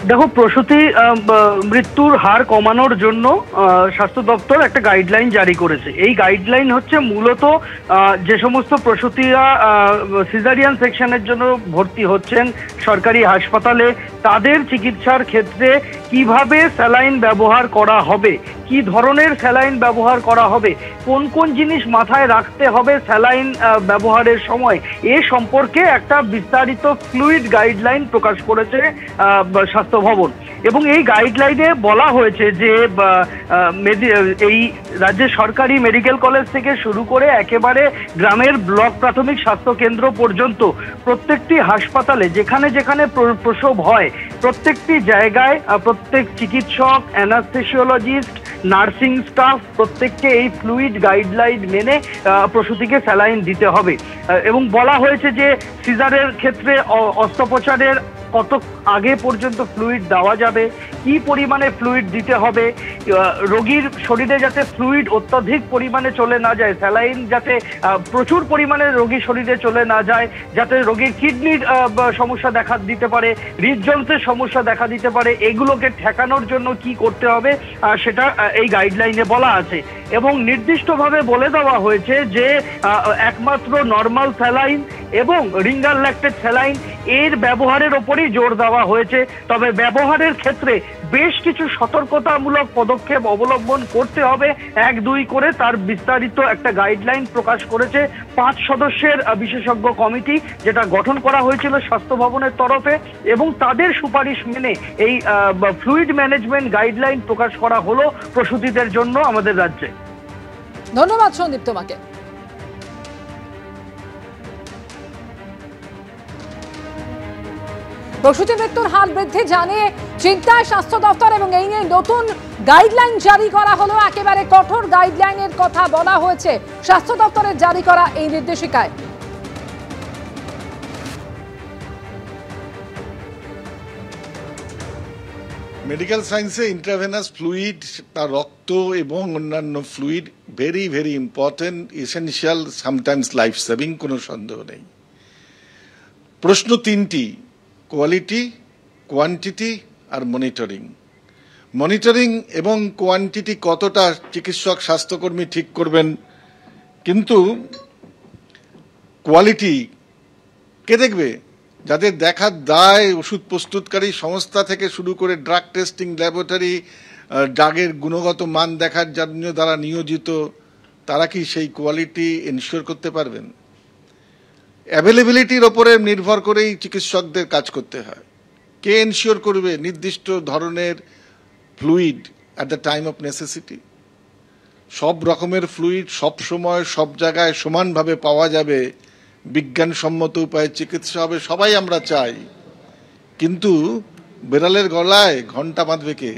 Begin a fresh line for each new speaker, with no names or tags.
দেখো, প্রসূতি মৃত্যুর হার কমানোর জন্য স্বাস্থ্য দপ্তর একটা গাইডলাইন জারি করেছে। এই গাইডলাইন হচ্ছে মূলত যে সমস্ত প্রসূতিরা সিজারিয়ান সেকশনের জন্য ভর্তি হচ্ছেন সরকারি হাসপাতালে, তাদের চিকিৎসার ক্ষেত্রে কিভাবে স্যালাইন ব্যবহার করা হবে, কি ধরনের স্যালাইন ব্যবহার করা হবে, কোন কোন জিনিস মাথায় রাখতে হবে স্যালাইন ব্যবহারের সময়, এ সম্পর্কে একটা বিস্তারিত ফ্লুইড গাইডলাইন প্রকাশ করেছে স্বাস্থ্য ভবন। এবং এই গাইডলাইনে বলা হয়েছে যে এই রাজ্যের সরকারি মেডিকেল কলেজ থেকে শুরু করে একেবারে গ্রামের ব্লক প্রাথমিক স্বাস্থ্য কেন্দ্র পর্যন্ত প্রত্যেকটি হাসপাতালে যেখানে যেখানে প্রসব হয়, প্রত্যেকটি জায়গায় প্রত্যেক চিকিৎসক, অ্যানাস্থেসিওলজিস্ট, নার্সিং স্টাফ প্রত্যেককে এই ফ্লুইড গাইডলাইন মেনে প্রসূতিকে স্যালাইন দিতে হবে। এবং বলা হয়েছে যে সিজারের ক্ষেত্রে অস্ত্রোপচারের কত আগে পর্যন্ত ফ্লুইড দেওয়া যাবে, কি পরিমাণে ফ্লুইড দিতে হবে, রোগীর শরীরে যাতে ফ্লুইড অত্যধিক পরিমাণে চলে না যায়, স্যালাইন যাতে প্রচুর পরিমাণে রোগীর শরীরে চলে না যায়, যাতে রোগীর কিডনির সমস্যা দেখা দিতে পারে, হৃদযন্ত্রের সমস্যা দেখা দিতে পারে, এগুলোকে ঠেকানোর জন্য কি করতে হবে সেটা এই গাইডলাইনে বলা আছে। এবং নির্দিষ্টভাবে বলে দেওয়া হয়েছে যে একমাত্র নর্মাল স্যালাইন এবং রিঙ্গার ল্যাক্টেড স্যালাইন এর ব্যবহারের ওপরই জোর দেওয়া হয়েছে। তবে ব্যবহারের ক্ষেত্রে বেশ কিছু সতর্কতামূলক পদক্ষেপ অবলম্বন করতে হবে, 1-2 করে তার বিস্তারিত একটা গাইডলাইন প্রকাশ করেছে 5 সদস্যের বিশেষজ্ঞ কমিটি, যেটা গঠন করা হয়েছিল স্বাস্থ্য ভবনের তরফে। এবং তাদের সুপারিশ মেনে এই ফ্লুইড ম্যানেজমেন্ট গাইডলাইন প্রকাশ করা হলো প্রসূতিদের জন্য আমাদের রাজ্যে।
ধন্যবাদ সন্দীপ তোমাকে। প্রসূতি মৃত্যুর হার বৃদ্ধি জানিয়ে চিন্তায় স্বাস্থ্য দপ্তর এবং এই নিয়ে নতুন গাইডলাইন জারি করা হলো। একেবারে কঠোর গাইডলাইনের কথা বলা হয়েছে স্বাস্থ্য দপ্তরের জারি করা এই নির্দেশিকায়।
মেডিকেল সায়েন্সে ইন্ট্রাভেনাস ফ্লুইড বা রক্ত এবং অন্যান্য fluid very very important, essential, sometimes life saving, কোনো সন্দেহ নেই। প্রশ্ন 3টি: কোয়ালিটি, কোয়ান্টিটি আর মনিটরিং। মনিটরিং এবং কোয়ান্টিটি কতটা চিকিৎসক স্বাস্থ্যকর্মী ঠিক করবেন, কিন্তু কোয়ালিটি কে দেখবে? যাদের দেখার দায় ওষুধ প্রস্তুতকারী সংস্থা থেকে শুরু করে ড্রাগ টেস্টিং ল্যাবরেটরি, ড্রাগের গুণগত মান দেখার জন্য যারা নিয়োজিত, তারা কি সেই কোয়ালিটি এনশিওর করতে পারবেন? অ্যাভেলেবিলিটির ওপরে নির্ভর করেই চিকিৎসকদের কাজ করতে হয়। কে এনশিওর করবে নির্দিষ্ট ধরনের fluid at the time of necessity? সব রকমের ফ্লুইড সব সময় সব জায়গায় সমানভাবে পাওয়া যাবে, বিজ্ঞানসম্মত উপায়ে চিকিৎসা হবে, সবাই আমরা চাই, কিন্তু বেড়ালের গলায় ঘন্টা বাঁধবে কে?